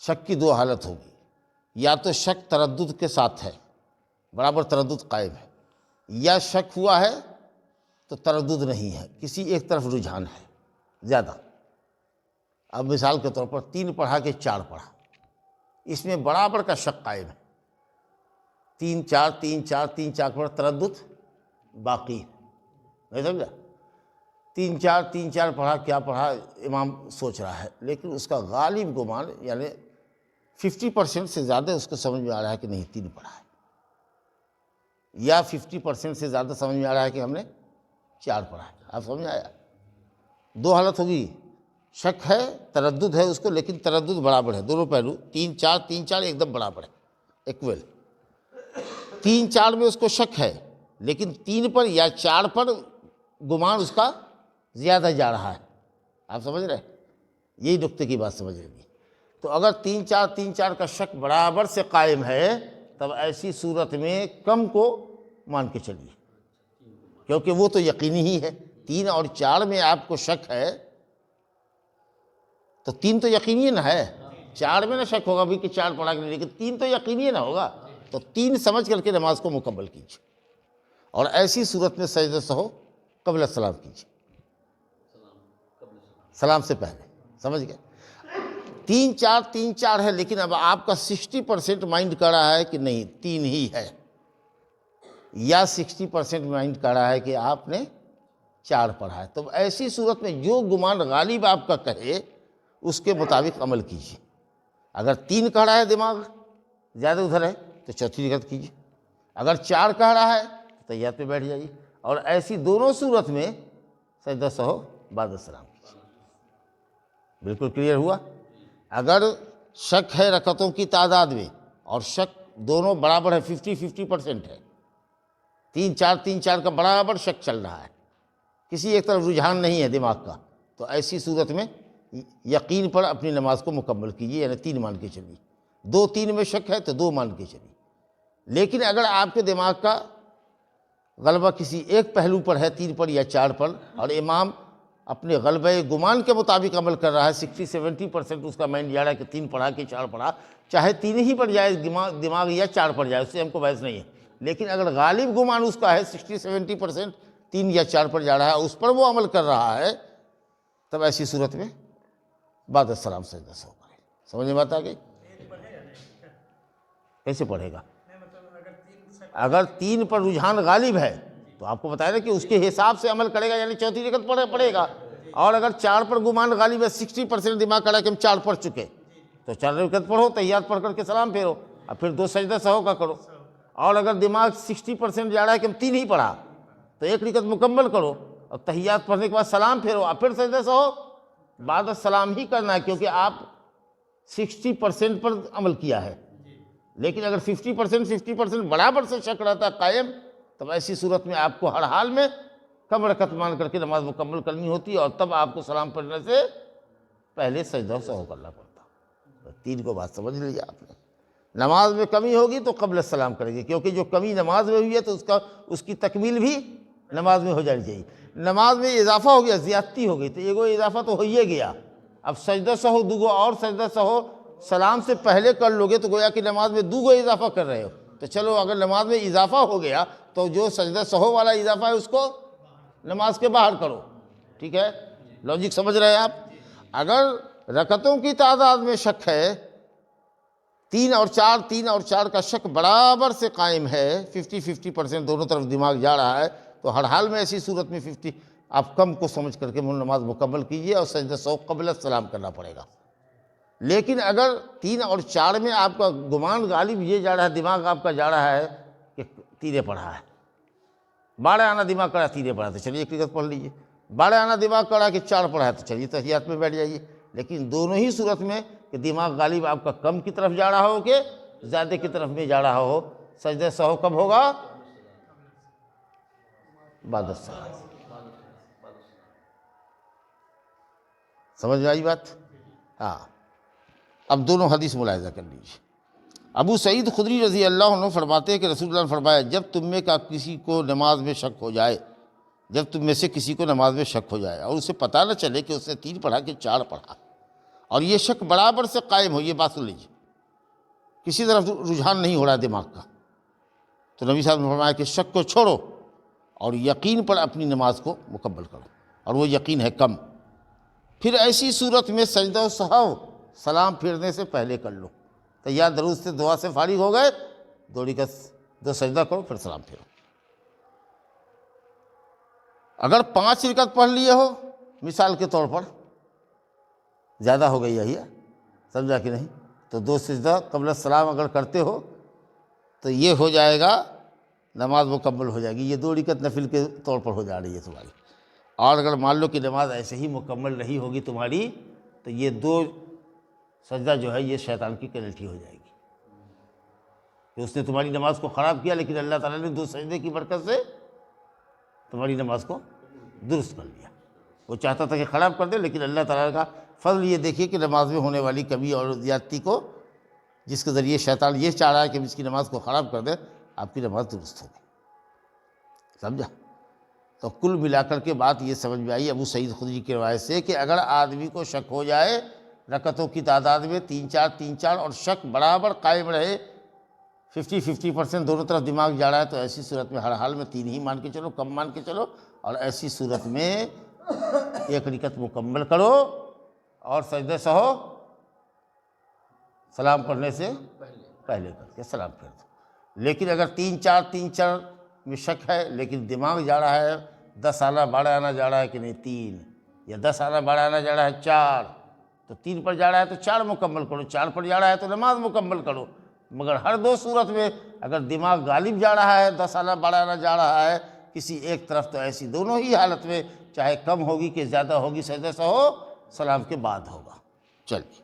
Speaker 1: شک کی دو حالت ہوگی، یا تو شک تردد کے ساتھ ہے، برابر تردد قائم ہے، یا شک ہوا ہے تو تردد نہیں ہے، کسی ایک طرف رجحان ہے زیادہ۔ اب مثال کے طور پر 3 پڑھا کہ 4 پڑھا، اس میں برابر کا شک قائم ہے، 3 4 3 4 3 4 پر تردد باقی ہے، نہیں سمجھا؟ 3 4 3 4 پڑھا، کیا پڑھا امام سوچ رہا ہے، لیکن اس کا غالب گمان یعنی 50% سے زیادہ اس کو سمجھ میں آ رہا ہے کہ نہیں 3 پڑھا ہے، یا 50% سے زیادہ سمجھ میں آ رہا ہے کہ ہم نے 4 پڑھا ہے۔ آپ سمجھ آیا؟ دو حالت ہوگی، شک ہے، تردد ہے اس کو، لیکن تردد برابر ہے، دونوں پہلو 3 4 3 4 ایک دم برابر ہے، ایکول۔ 3 4 میں اس کو شک ہے، لیکن 3 پر یا 4 پر گمان اس کا زیادہ جا رہا ہے۔ آپ سمجھ رہے ہیں؟ یہی نقطے کی بات سمجھ رہے ہیں۔ تو اگر 3 4 3 4 کا شک برابر سے قائم ہے، تب ایسی صورت میں کم کو مان کے چلیے، کیونکہ وہ تو یقینی ہی ہے۔ 3 اور 4 میں آپ کو شک ہے تو 3 تو یقینی نہ ہے، 4 میں نہ شک ہوگا بھی کہ 4 پڑھا کہ نہیں، لیکن 3 تو یقینی نہ ہوگا، تو 3 سمجھ کر کے نماز کو مکمل کیجیے، اور ایسی صورت میں سجدہ سہو قبل السلام کیجیے، سلام سے پہلے، سمجھ گئے؟ 3 4 3 4 ہے، لیکن اب آپ کا 60% مائنڈ کر رہا ہے کہ نہیں 3 ہی ہے، یا 60% مائنڈ کر رہا ہے کہ آپ نے 4 پڑھا ہے، تو ایسی صورت میں جو گمان غالب آپ کا کہے اس کے مطابق عمل کیجیے۔ اگر 3 کہہ رہا ہے دماغ زیادہ ادھر ہے تو چوتھی رکعت کیجیے، اگر 4 کہہ رہا ہے تو تحیات پہ بیٹھ جائیے، اور ایسی دونوں صورت میں سجدہ سہو بعد السلام کیجیے۔ بالکل کلیئر ہوا؟ اگر شک ہے رکعتوں کی تعداد میں، اور شک دونوں برابر ہے، 50-50% ہے، 3 4 3 4 کا برابر شک چل رہا ہے، کسی ایک طرف رجحان نہیں ہے دماغ کا، تو ایسی صورت میں یقین پر اپنی نماز کو مکمل کیجیے، یعنی 3 مان کے چلیے۔ 2 3 میں شک ہے تو 2 مان کے چلیے۔ لیکن اگر آپ کے دماغ کا غلبہ کسی ایک پہلو پر ہے، 3 پر یا 4 پر، اور امام اپنے غلبہ گمان کے مطابق عمل کر رہا ہے، 60-70% اس کا مائنڈ جا رہا ہے کہ 3 پڑھا کہ 4 پڑھا، چاہے 3 ہی پر جائے دماغ یا 4 پر جائے، اس سے ہم کو بحث نہیں ہے، لیکن اگر غالب گمان اس کا ہے 60-70% 3 یا 4 پر جا رہا ہے، اس پر وہ عمل کر رہا ہے، تب ایسی صورت میں بعد السلام سجدہ سہو کرے۔ سمجھ میں بات آ گئی؟ کیسے پڑھے گا؟ اگر 3 پر رجحان غالب ہے تو آپ کو بتایا نا کہ اس کے حساب سے عمل کرے گا، یعنی چوتھی رکعت پڑھے گا، اور اگر 4 پر گمان غالب ہے، 60% دماغ کرا کہ ہم 4 پڑھ چکے، تو 4 رکعت پڑھو، تحیات پڑھ کر کے سلام پھیرو، اور پھر 2 سجدہ سہو کا کرو۔ اور اگر دماغ 60% جا رہا ہے کہ ہم 3 ہی پڑھا، تو 1 رکعت مکمل کرو، اور تحیات پڑھنے کے بعد سلام پھیرو، اور پھر سجدہ سہو بعد السلام ہی کرنا ہے، کیونکہ آپ 60% پر عمل کیا ہے۔ لیکن اگر 50% برابر سے شک رہتا ہے قائم، تب ایسی صورت میں آپ کو ہر حال میں کم رکعت مان کر کے نماز مکمل کرنی ہوتی ہے، اور تب آپ کو سلام پڑھنے سے پہلے سجدہ سہو کرنا پڑتا۔ 3 کو بات سمجھ لیجیے آپ نے۔ نماز میں کمی ہوگی تو قبل السلام کریں گے، کیونکہ جو کمی نماز میں ہوئی ہے تو اس کی تکمیل بھی نماز میں ہو جانی چاہیے۔ نماز میں اضافہ ہو گیا، زیادتی ہو گئی، تو ایگو اضافہ تو ہو ہی گیا، اب سجدہ سہو دوگو اور سجدہ سہو سلام سے پہلے کر لوگے تو گویا کہ نماز میں دوگو اضافہ کر رہے ہو۔ تو چلو اگر نماز میں اضافہ ہو گیا تو جو سجدہ سہو والا اضافہ ہے اس کو نماز کے باہر کرو، ٹھیک ہے؟ لاجک سمجھ رہے ہیں آپ؟ اگر رکعتوں کی تعداد میں شک ہے، 3 اور 4 کا شک برابر سے قائم ہے، 50-50% دونوں طرف دماغ جا رہا ہے، تو ہر حال میں ایسی صورت میں 50 آپ کم کو سمجھ کر کے نماز مکمل کیجیے، اور سجدہ سہو قبل السلام کرنا پڑے گا۔ لیکن اگر 3 اور 4 میں آپ کا گمان غالب یہ جا رہا ہے، دماغ آپ کا جا رہا ہے کہ 3 پڑھا ہے، باڑے آنا دماغ کرا 3 پڑھا تو چلیے 1 رکعت پڑھ لیجیے، باڑے آنا دماغ کرا کہ 4 پڑھا ہے تو چلیے تحیات میں بیٹھ جائیے۔ لیکن دونوں ہی صورت میں کہ دماغ غالب آپ کا کم کی طرف جا رہا ہو کہ زیادہ کی طرف میں جا رہا ہو، سجدہ سہو کب ہوگا؟ بعد السلام۔ سمجھ میں آئی بات؟ ہاں۔ اب دونوں حدیث ملاحظہ کر لیجیے۔ ابو سعید خدری رضی اللہ عنہ فرماتے ہیں کہ رسول اللہ نے فرمایا جب تم میں کا کسی کو نماز میں شک ہو جائے، جب تم میں سے کسی کو نماز میں شک ہو جائے اور اسے پتہ نہ چلے کہ اس نے 3 پڑھا کہ 4 پڑھا، اور یہ شک برابر سے قائم ہو، یہ بات سن لیجیے، کسی طرف رجحان نہیں ہو رہا دماغ کا، تو نبی صاحب نے فرمایا کہ شک کو چھوڑو اور یقین پر اپنی نماز کو مکمل کرو، اور وہ یقین ہے کم۔ پھر ایسی صورت میں سجدہ و سہو سلام پھیرنے سے پہلے کر لو۔ تیار درود سے دعا سے فارغ ہو گئے، 2 رکعت 2 سجدہ کرو، پھر سلام پھیرو۔ اگر 5 رکعت پڑھ لیے ہو مثال کے طور پر، زیادہ ہو گئی ہے، سمجھا کہ نہیں، تو 2 سجدہ قبل السلام اگر کرتے ہو تو یہ ہو جائے گا، نماز مکمل ہو جائے گی، یہ 2 رکعت نفل کے طور پر ہو جا رہی ہے تمہاری۔ اور اگر مان لو کہ نماز ایسے ہی مکمل نہیں ہوگی تمہاری، تو یہ 2 سجدہ جو ہے یہ شیطان کی پینلٹی ہو جائے گی کہ اس نے تمہاری نماز کو خراب کیا، لیکن اللہ تعالیٰ نے 2 سجدے کی برکت سے تمہاری نماز کو درست کر لیا۔ وہ چاہتا تھا کہ خراب کر دے، لیکن اللہ تعالیٰ کا فضل یہ دیکھیے کہ نماز میں ہونے والی کمی اور زیادتی کو، جس کے ذریعے شیطان یہ چاہ رہا ہے کہ اس کی نماز کو خراب کر دے، آپ کی نماز درست ہوگی، سمجھا؟ تو کل ملا کر کے بات یہ سمجھ میں آئی ابو سعید خدری کی روایت سے کہ اگر آدمی کو شک ہو جائے رکعتوں کی تعداد میں 3-4 اور شک برابر قائم رہے، 50-50% دونوں طرف دماغ جا رہا ہے، تو ایسی صورت میں ہر حال میں 3 ہی مان کے چلو، کم مان کے چلو، اور ایسی صورت میں 1 رکعت مکمل کرو اور سجدہ سہو سلام پڑھنے سے پہلے کر کے سلام پھیر دو۔ لیکن اگر 3-4 میں شک ہے، لیکن دماغ جا رہا ہے 10 آنا 12 آنا جا رہا ہے کہ نہیں 3، یا 10 آنا 12 آنا جا رہا ہے 4، تو 3 پر جا رہا ہے تو 4 مکمل کرو، 4 پر جا رہا ہے تو نماز مکمل کرو۔ مگر ہر 2 صورت میں اگر دماغ غالب جا رہا ہے، 10 آنا 12 آنا جا رہا ہے کسی ایک طرف، تو ایسی دونوں ہی حالت میں چاہے کم ہوگی کہ زیادہ ہوگی، سجدہ سہو سلام کے بعد ہوگا۔ چلیے،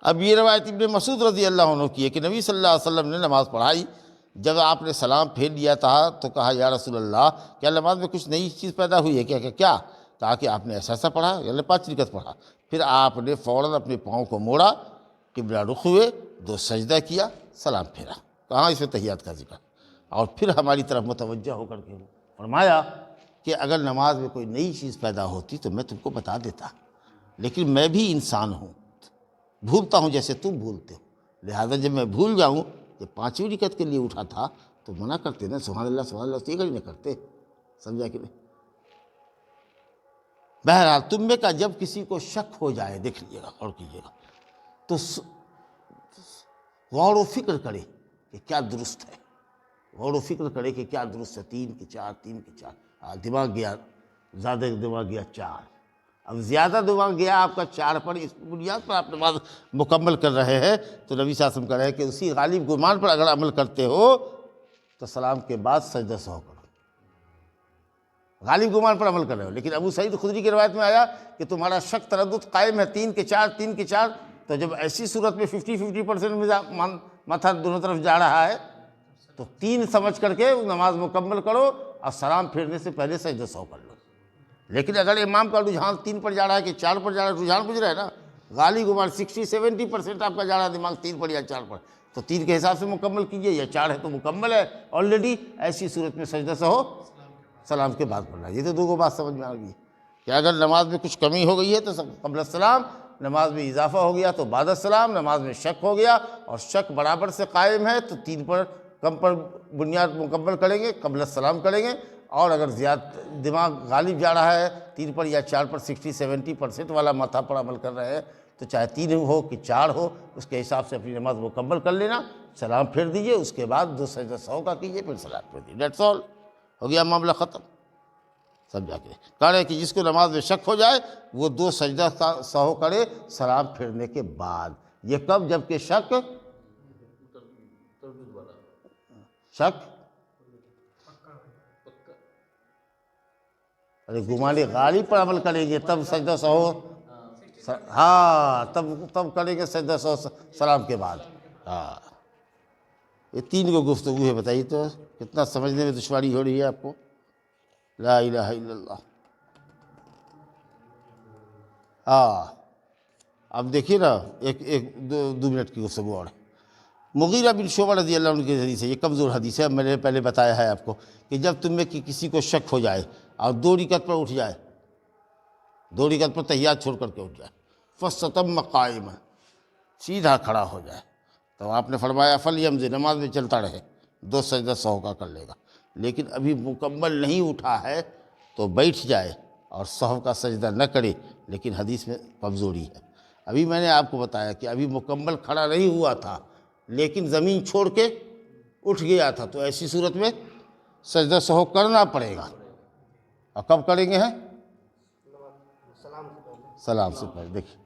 Speaker 1: اب یہ روایت ابن مسعود رضی اللہ عنہ کی ہے کہ نبی صلی اللہ علیہ وسلم نے نماز پڑھائی، جب آپ نے سلام پھیر لیا تھا تو کہا یا رسول اللہ کیا نماز میں کچھ نئی چیز پیدا ہوئی ہے کیا؟ کہا کہ آپ نے ایسا پڑھا، یعنی 5 رکعت پڑھا۔ پھر آپ نے فوراً اپنے پاؤں کو موڑا، قبلہ رخ ہوئے، 2 سجدہ کیا، سلام پھیرا۔ کہاں اس میں تحیات کا ذکر، اور پھر ہماری طرف متوجہ ہو کر کے فرمایا کہ اگر نماز میں کوئی نئی چیز پیدا ہوتی تو میں تم کو بتا دیتا، لیکن میں بھی انسان ہوں، بھولتا ہوں جیسے تم بھولتے ہو، لہذا جب میں بھول جاؤں، جب 5ویں رکعت کے لیے اٹھا تھا تو منع کرتے نا، سبحان اللہ سبحان اللہ، یہ نہ کرتے، سمجھا کہ نہیں؟ بہرحال تم میں کا جب کسی کو شک ہو جائے، دیکھ لیجیے گا، غور کیجیے گا، تو غور و فکر کرے کہ کیا درست ہے، غور و فکر کرے کہ کیا درست ہے، 3 کے 4 دماغ گیا، زیادہ دماغ گیا 4، اب زیادہ دماغ گیا آپ کا 4 پر، اس بنیاد پر آپ نماز مکمل کر رہے ہیں، تو نبی صلی اللہ علیہ وسلم کہہ رہے ہیں کہ اسی غالب گمان پر اگر عمل کرتے ہو تو سلام کے بعد سجدہ سہو کرو، غالب گمان پر عمل کر رہے ہو۔ لیکن ابو سعید خدری کی روایت میں آیا کہ تمہارا شک تردد قائم ہے، 3 کے 4، تو جب ایسی صورت میں 50% میں ماتھا دونوں طرف جا رہا ہے تو 3 سمجھ کر کے نماز مکمل کرو اور سلام پھیرنے سے پہلے سجدہ سہو کر لو۔ لیکن اگر امام کا رجحان 3 پر جا رہا ہے کہ 4 پر جا رہا ہے، رجحان بجھ رہا ہے نا، غالب گمان 60-70% آپ کا جا رہا ہے دماغ 3 پر یا 4 پر، تو 3 کے حساب سے مکمل کیجئے، یا 4 ہے تو مکمل ہے آلریڈی، ایسی صورت میں سجدہ سہو سلام کے بعد پڑھنا۔ یہ تو 2 بات سمجھ میں آ گئی کہ اگر نماز میں کچھ کمی ہو گئی ہے تو قبل السلام، نماز میں اضافہ ہو گیا تو بعد السلام، نماز میں شک ہو گیا اور شک برابر سے قائم ہے تو 3 پر کم پر بنیاد مکمل کریں گے، قبل السلام کریں گے، اور اگر زیادہ دماغ غالب جا رہا ہے 3 پر یا 4 پر، 60-70% والا ماتھا پر عمل کر رہے ہیں، تو چاہے 3 ہو کہ 4 ہو، اس کے حساب سے اپنی نماز مکمل کر لینا، سلام پھیر دیجئے، اس کے بعد 2 سجدہ سہو کا کیجئے، پھر سلام پھیر دیجئے، دیٹس آل، ہو گیا معاملہ ختم۔ سمجھا کہ کہہ رہے ہیں کہ جس کو نماز میں شک ہو جائے وہ 2 سجدہ سہو کرے سلام پھیرنے کے بعد۔ یہ کب؟ جب کہ شک گمان غالب پر عمل کریں گے تب سجدہ سہو، ہاں تب کریں گے سجدہ سہو سلام کے بعد۔ یہ 3 کو گفتگو ہے، بتائیے تو کتنا سمجھنے میں دشواری ہو رہی ہے آپ کو؟ لا الہ الا اللہ۔ اب دیکھیے نا ایک دو منٹ کی گفتگو اور مغیرہ بن شعبہ رضی اللہ عنہ کی حدیث ہے، یہ کمزور حدیث ہے، میں نے پہلے بتایا ہے آپ کو کہ جب تم میں کسی کو شک ہو جائے اور 2 رکعت پر اٹھ جائے، 2 رکعت پر تحیات چھوڑ کر کے اٹھ جائے، فَاسْتَتَمَّ قَائِمًا، سیدھا کھڑا ہو جائے، تو آپ نے فرمایا فَلْيَمْضِ، نماز میں چلتا رہے، 2 سجدہ سہو کا کر لے گا، لیکن ابھی مکمل نہیں اٹھا ہے تو بیٹھ جائے اور سہو کا سجدہ نہ کرے، لیکن حدیث میں کمزوری ہے۔ ابھی میں نے آپ کو بتایا کہ ابھی مکمل کھڑا نہیں ہوا تھا لیکن زمین چھوڑ کے اٹھ گیا تھا، تو ایسی صورت میں سجدہ سہو کرنا پڑے گا۔ اور کب کریں گے ہیں؟ سلام سے پہلے، دیکھیں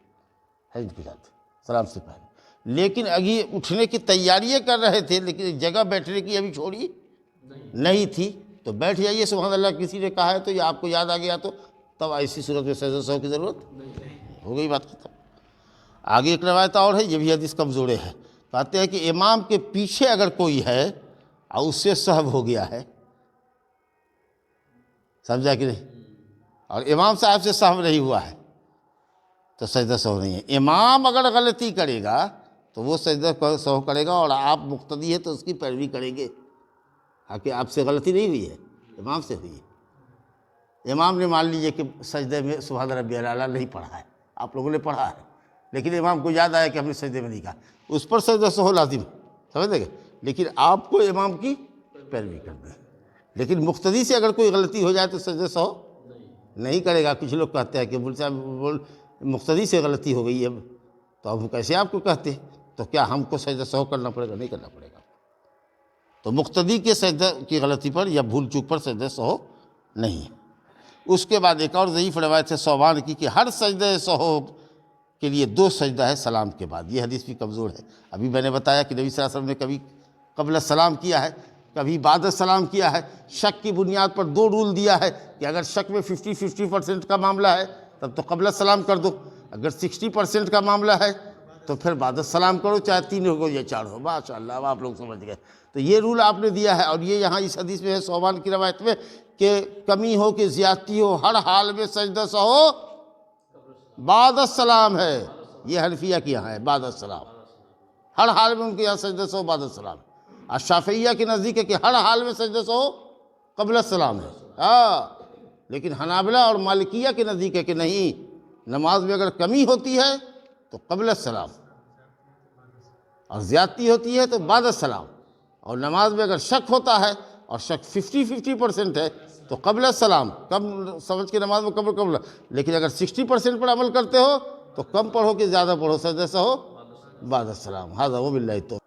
Speaker 1: ہے ان کی بات، سلام سے پہلے، لیکن ابھی اٹھنے کی تیاریاں کر رہے تھے لیکن جگہ بیٹھنے کی ابھی چھوڑی نہیں تھی، تو بیٹھ جائیے سبحان اللہ، کسی نے کہا ہے تو یا آپ کو یاد آ گیا تو تب ایسی صورت میں سجدہ سہو کی ضرورت ہو گئی، بات ختم۔ آگے ایک روایت اور ہے، یہ بھی حدیث کمزور ہے، کہتے ہیں کہ امام کے پیچھے اگر کوئی ہے اور اس سے سہو ہو گیا ہے، سمجھا کہ نہیں، اور امام صاحب سے سہو نہیں ہوا ہے تو سجدہ سہو نہیں ہے۔ امام اگر غلطی کرے گا تو وہ سجدہ سہو کرے گا اور آپ مقتدی ہے تو اس کی پیروی کریں گے، کہ آپ سے غلطی نہیں ہوئی ہے، امام سے ہوئی ہے۔ امام نے مان لیجئے کہ سجدے میں سبحان ربی الاعلیٰ نہیں پڑھا ہے، آپ لوگوں نے پڑھا ہے، لیکن امام کو یاد آیا کہ ہم نے سجدے میں نہیں کہا، اس پر سجدہ سہو لازم، سمجھ گئے، لیکن آپ کو امام کی پیروی کرنی ہے۔ لیکن مقتدی سے اگر کوئی غلطی ہو جائے تو سجدہ سہو نہیں کرے گا۔ کچھ لوگ کہتے ہیں کہ مول صاحب مقتدی سے غلطی ہو گئی ہے تو ہم کیسے آپ کو کہتے ہیں، تو کیا ہم کو سجدہ سہو کرنا پڑے گا؟ نہیں کرنا پڑے گا۔ تو مقتدی کے سجدہ کی غلطی پر یا بھول چوک پر سجدہ سہو نہیں ہے۔ اس کے بعد ایک اور ضعیف روایت ہے ثوبان کی کہ ہر سجدہ سہو کے لیے 2 سجدہ ہے سلام کے بعد، یہ حدیث بھی کمزور ہے۔ ابھی میں نے بتایا کہ نبی صلی اللہ علیہ وسلم نے کبھی قبل السلام کیا ہے، کبھی بعد السلام کیا ہے، شک کی بنیاد پر 2 رول دیا ہے کہ اگر شک میں 50% کا معاملہ ہے تب تو قبل السلام کر دو، اگر 60% کا معاملہ ہے تو پھر بعد السلام کرو، چاہے 3 ہو یا 4 ہو۔ ماشاءاللہ اب آپ لوگ سمجھ گئے، تو یہ رول آپ نے دیا ہے، اور یہ یہاں اس حدیث میں ہے ثوبان کی روایت میں کہ کمی ہو کہ زیادتی ہو، ہر حال میں سجدہ سہو بعد السلام ہے۔ یہ حنفیہ کی یہاں ہے بعد السلام، ہر حال میں ان کے یہاں سجدہ سہو بعد السلام۔ اور شافعیہ کے نزدیک ہے کہ ہر حال میں سجدہ سہو قبل السلام ہے، لیکن حنابلہ اور مالکیہ کے نزدیک ہے کہ نہیں، نماز میں اگر کمی ہوتی ہے تو قبل السلام، اور زیادتی ہوتی ہے تو بعد السلام، اور نماز میں اگر شک ہوتا ہے اور شک 50% ہے تو قبل السلام، کم سمجھ کے نماز میں قبل، لیکن اگر 60% پر عمل کرتے ہو تو کم پڑھو کہ زیادہ پڑھو، سجدہ سہو بعد السلام۔ ھذا وباللہ التوفیق۔